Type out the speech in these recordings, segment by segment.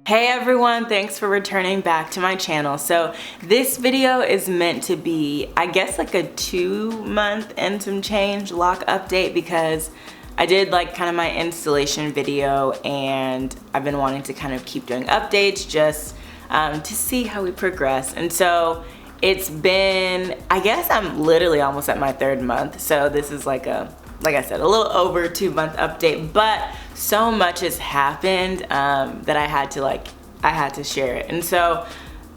Hey everyone, thanks for returning back to my channel. So this video is meant to be, I guess, like a 2-month and some change lock update, because I did like kind of my installation video and I've been wanting to kind of keep doing updates just to see how we progress. And so it's been, I guess I'm literally almost at my 3rd month. So this is like I said, a little over 2-month update, but so much has happened that I had to share it. And so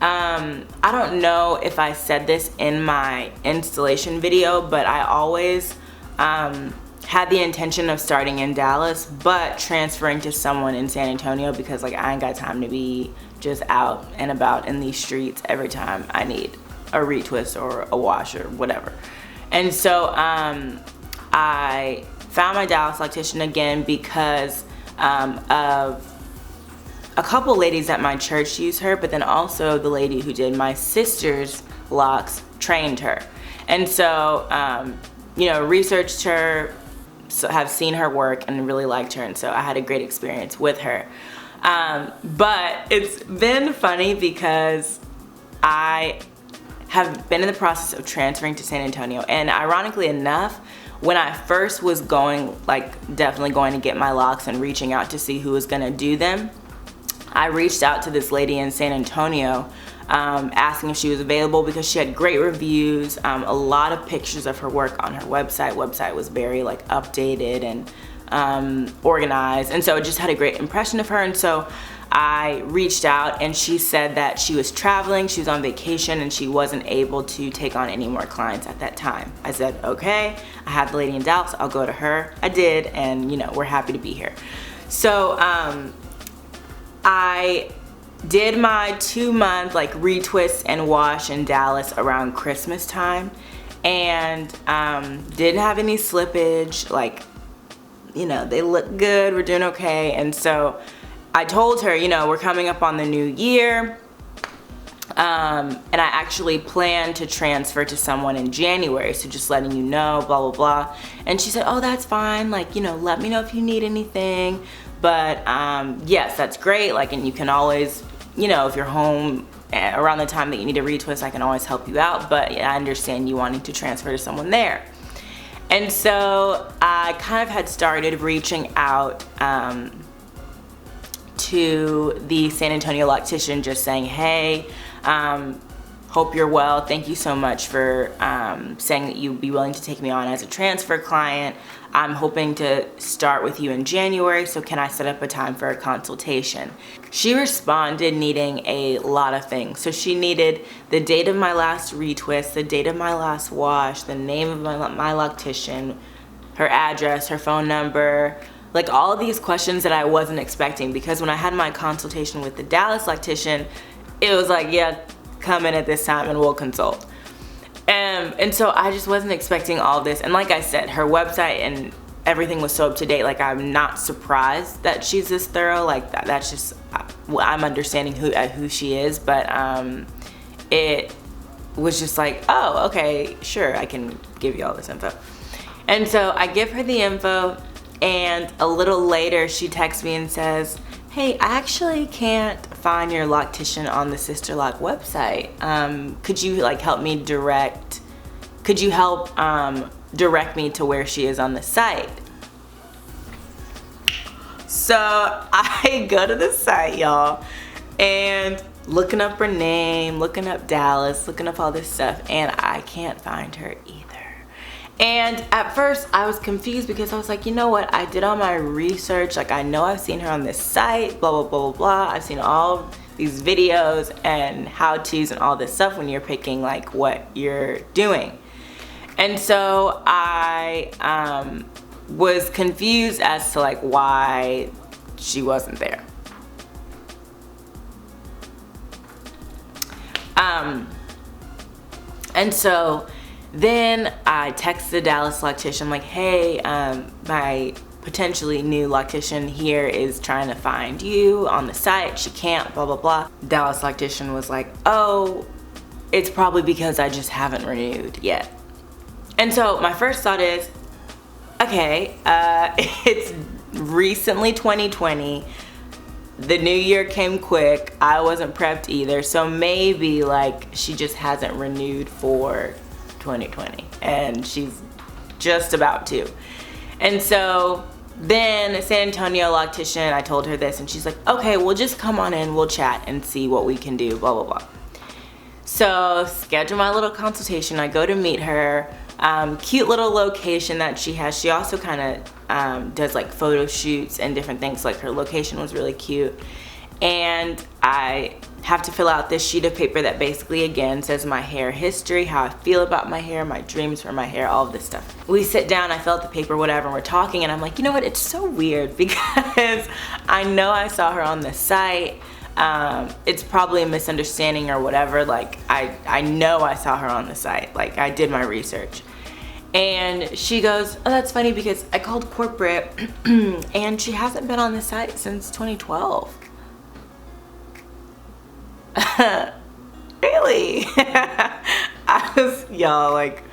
I don't know if I said this in my installation video, but I always had the intention of starting in Dallas but transferring to someone in San Antonio, because like I ain't got time to be just out and about in these streets every time I need a retwist or a wash or whatever. And so I found my Dallas loctician again because of a couple ladies at my church use her, but then also the lady who did my sister's locks trained her. And so, researched her, so have seen her work and really liked her, and so I had a great experience with her. But it's been funny because I have been in the process of transferring to San Antonio, and ironically enough, when I first was definitely going to get my locks and reaching out to see who was gonna do them, I reached out to this lady in San Antonio asking if she was available, because she had great reviews, a lot of pictures of her work on her website. Website was very updated and organized, and so it just had a great impression of her. And so I reached out, and she said that she was traveling, she was on vacation, and she wasn't able to take on any more clients at that time. I said, okay, I have the lady in Dallas, I'll go to her. I did, and we're happy to be here. So I did my 2-month retwist and wash in Dallas around Christmas time, and didn't have any slippage. They look good, we're doing okay. And so I told her, we're coming up on the new year, and I actually plan to transfer to someone in January, so just letting you know, blah, blah, blah. And she said, oh, that's fine, let me know if you need anything. But yes, that's great, and you can always, if you're home around the time that you need a retwist, I can always help you out, but I understand you wanting to transfer to someone there. And so I kind of had started reaching out to the San Antonio loctician, just saying, hey, hope you're well. Thank you so much for saying that you'd be willing to take me on as a transfer client. I'm hoping to start with you in January, so can I set up a time for a consultation? She responded needing a lot of things. So she needed the date of my last retwist, the date of my last wash, the name of my loctician, her address, her phone number, all of these questions that I wasn't expecting, because when I had my consultation with the Dallas loctician, it was yeah, come in at this time and we'll consult. And so I just wasn't expecting all this. And like I said, her website and everything was so up to date. I'm not surprised that she's this thorough. That's just, I'm understanding who she is. But it was just oh, okay, sure, I can give you all this info. And so I give her the info, and a little later she texts me and says, hey, I actually can't find your loctician on the Sisterlock website. Could you help me direct me to where she is on the site? So I go to the site, y'all, and looking up her name, looking up Dallas, looking up all this stuff, and I can't find her either. And at first I was confused, because I was like, you know what, I did all my research, I know I've seen her on this site, blah, blah, blah, blah, blah. I've seen all these videos and how-tos and all this stuff when you're picking what you're doing. And so I was confused as to why she wasn't there. And so then I text the Dallas loctician, I'm like, hey, my potentially new loctician here is trying to find you on the site. She can't, blah, blah, blah. Dallas loctician was like, oh, it's probably because I just haven't renewed yet. And so my first thought is, okay, it's recently 2020. the new year came quick. I wasn't prepped either. So maybe like she just hasn't renewed for 2020 and she's just about to. And so then San Antonio loctician, I told her this and she's like, okay, we'll just come on in, we'll chat and see what we can do, blah, blah, blah. So schedule my little consultation. I go to meet her. Cute little location that she has. She also kind of does like photo shoots and different things. Like her location was really cute. And I have to fill out this sheet of paper that basically again says my hair history, how I feel about my hair, my dreams for my hair, all of this stuff. We sit down, I fill out the paper, whatever, and we're talking and I'm like, you know what, it's so weird because I know I saw her on the site. It's probably a misunderstanding or whatever. Like I know I saw her on the site. Like I did my research. And she goes, oh, that's funny because I called corporate and she hasn't been on the site since 2012. Really? I was, y'all, like,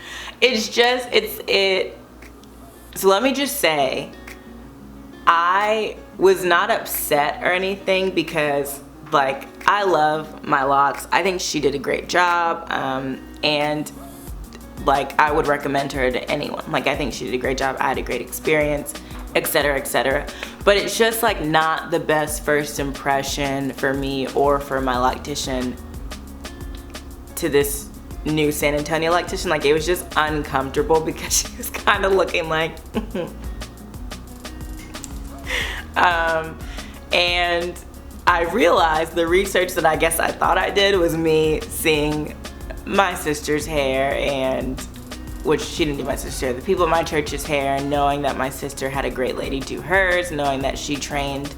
so let me just say, I was not upset or anything because like I love my locks. I think she did a great job, and like I would recommend her to anyone. Like I think she did a great job. I had a great experience, etc., etc. But it's just like not the best first impression for me or for my loctician to this new San Antonio loctician. Like it was just uncomfortable because she was kind of looking like and I realized the research that I guess I thought I did was me seeing my sister's hair, and which she didn't do my sister's hair, the people at my church's hair, and knowing that my sister had a great lady do hers, knowing that she trained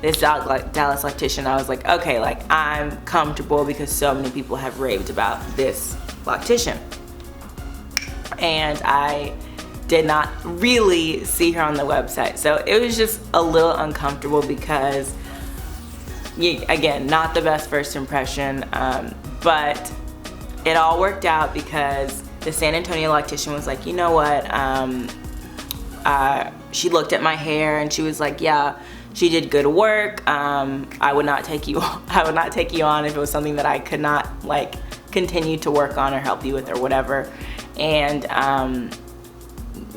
this Dallas loctician, I was like, okay, like I'm comfortable because so many people have raved about this loctician. And I did not really see her on the website. So it was just a little uncomfortable because, again, not the best first impression, but it all worked out because the San Antonio loctician was like, you know what, she looked at my hair and she was like, yeah, she did good work. I would not take you on if it was something that I could not like continue to work on or help you with or whatever. And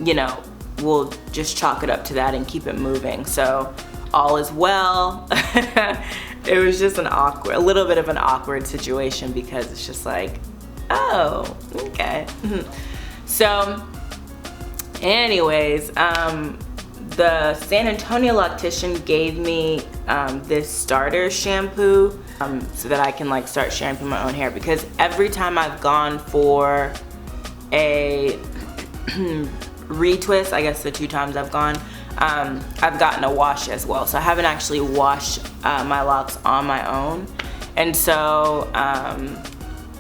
you know, we'll just chalk it up to that and keep it moving. So all is well. It was just a little bit of an awkward situation because it's just like, oh, okay. So anyways, the San Antonio loctician gave me this starter shampoo so that I can like start shampooing my own hair, because every time I've gone for a retwist, I guess the 2 times I've gone, I've gotten a wash as well. So I haven't actually washed my locks on my own. And so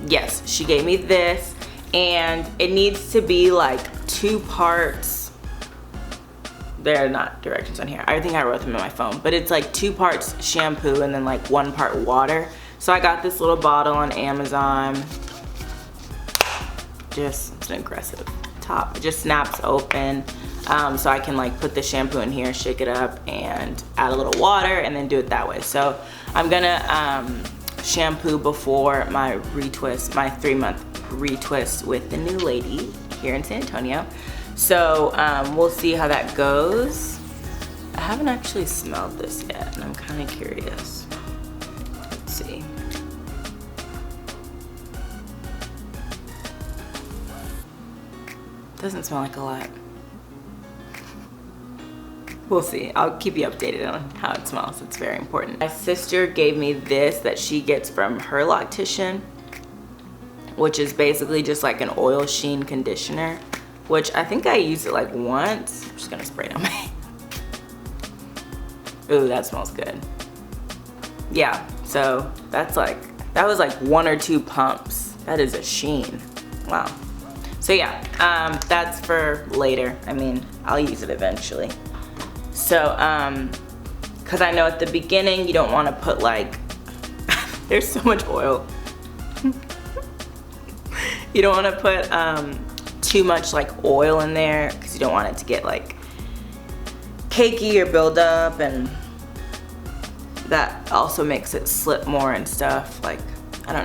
yes, she gave me this, and it needs to be like 2 parts. There are not directions on here. I think I wrote them in my phone, but it's like 2 parts shampoo and then like 1 part water. So I got this little bottle on Amazon. It's an aggressive top. It just snaps open. So I can like put the shampoo in here, shake it up, and add a little water and then do it that way. So I'm gonna shampoo before my retwist, my 3-month retwist with the new lady here in San Antonio. So we'll see how that goes. I haven't actually smelled this yet and I'm kind of curious. Let's see. Doesn't smell like a lot. We'll see. I'll keep you updated on how it smells. It's very important. My sister gave me this that she gets from her loctician, which is basically just like an oil sheen conditioner, which I think I used it like once. I'm just gonna spray it on my ooh, that smells good. Yeah, so that was like 1 or 2 pumps. That is a sheen. Wow. So yeah, that's for later. I mean, I'll use it eventually. So, cause I know at the beginning you don't wanna put like, there's so much oil. You don't wanna put too much like oil in there because you don't want it to get like cakey or build up, and that also makes it slip more and stuff. Like, I don't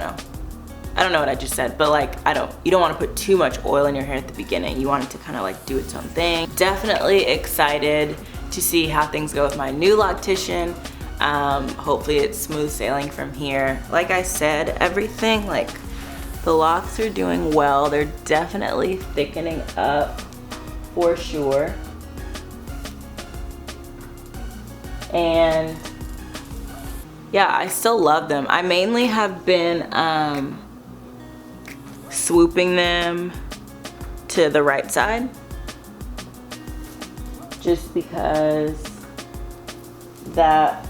know what I just said, but like, you don't want to put too much oil in your hair at the beginning. You want it to kind of like do its own thing. Definitely excited to see how things go with my new loctician. Hopefully it's smooth sailing from here. Like I said, everything, like the locks are doing well. They're definitely thickening up for sure. And yeah, I still love them. I mainly have been swooping them to the right side just because that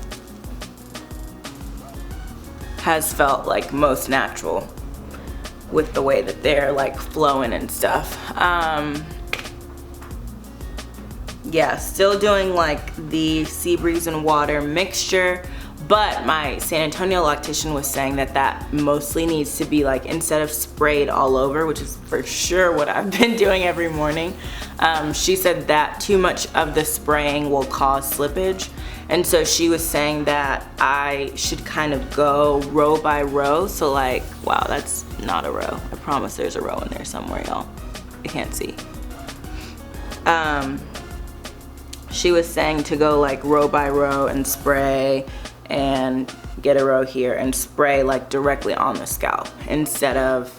has felt like most natural with the way that they're like flowing and stuff. Yeah, still doing like the sea breeze and water mixture, but my San Antonio loctician was saying that that mostly needs to be like, instead of sprayed all over, which is for sure what I've been doing every morning, she said that too much of the spraying will cause slippage. And so she was saying that I should kind of go row by row. So like, wow, that's not a row. I promise there's a row in there somewhere, y'all. I can't see. She was saying to go like row by row and spray and get a row here and spray like directly on the scalp instead of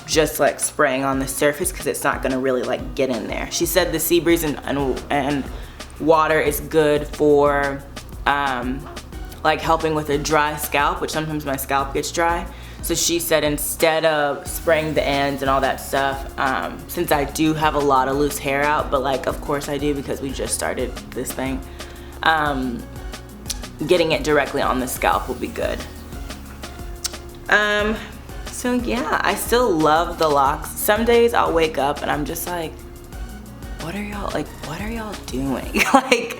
just like spraying on the surface, because it's not gonna really like get in there. She said the sea breeze and water is good for like helping with a dry scalp, which sometimes my scalp gets dry. So she said instead of spraying the ends and all that stuff, since I do have a lot of loose hair out, but like of course I do because we just started this thing, getting it directly on the scalp will be good. So yeah, I still love the locks. Some days I'll wake up and I'm just like, what are y'all doing? Like,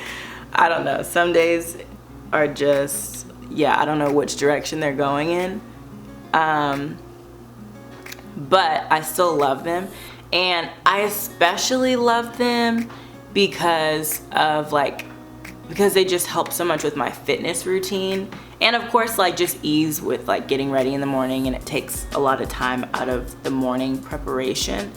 I don't know. Some days are just, yeah, I don't know which direction they're going in. But I still love them. And I especially love them because they just help so much with my fitness routine. And of course, like just ease with like getting ready in the morning, and it takes a lot of time out of the morning preparation.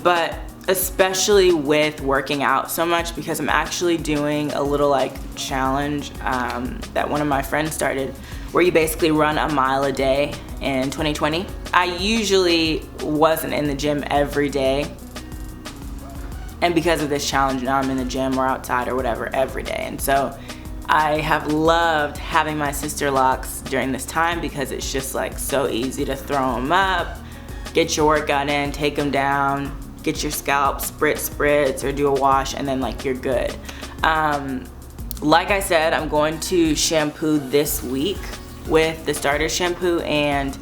But especially with working out so much, because I'm actually doing a little like challenge that one of my friends started, where you basically run a mile a day in 2020. I usually wasn't in the gym every day, and because of this challenge now I'm in the gym or outside or whatever every day. And so I have loved having my Sisterlocks during this time, because it's just like so easy to throw them up, get your workout in, take them down, get your scalp spritz or do a wash, and then like you're good. Like I said, I'm going to shampoo this week with the starter shampoo, and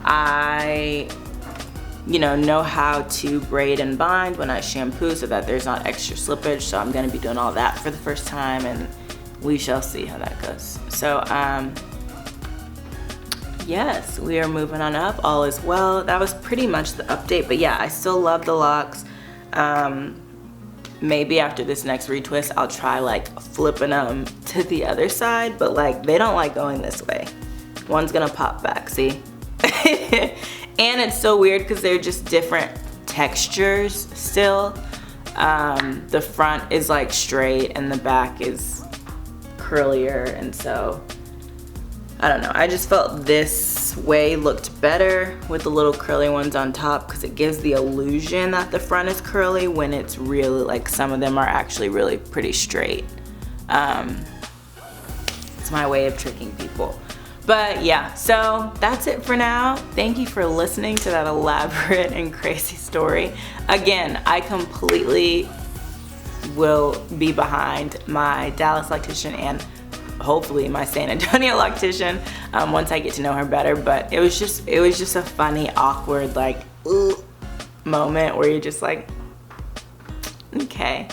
I know how to braid and bind when I shampoo so that there's not extra slippage. So I'm gonna be doing all that for the first time, and we shall see how that goes. So yes, we are moving on up. All is well. That was pretty much the update, but yeah, I still love the locks. Maybe after this next retwist, I'll try like flipping them to the other side, but like they don't like going this way. One's gonna pop back, see? And it's so weird because they're just different textures still. The front is like straight and the back is curlier, and so I don't know, I just felt this way looked better with the little curly ones on top, because it gives the illusion that the front is curly when it's really like some of them are actually really pretty straight. It's my way of tricking people. But yeah, so that's it for now. Thank you for listening to that elaborate and crazy story. Again, I completely will be behind my Dallas loctician and hopefully my San Antonio loctician once I get to know her better. But it was just a funny, awkward, like moment where you're just like, okay.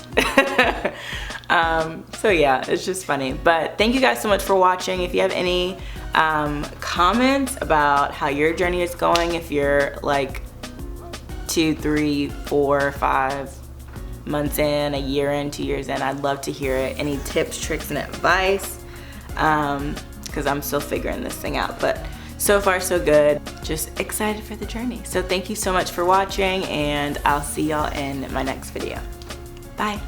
So yeah, it's just funny. But thank you guys so much for watching. If you have any comments about how your journey is going, if you're like 2, 3, 4, 5 months in, a year in, 2 years in. I'd love to hear it. Any tips, tricks, and advice, because I'm still figuring this thing out. But so far so good. Just excited for the journey. So thank you so much for watching, and I'll see y'all in my next video. Bye.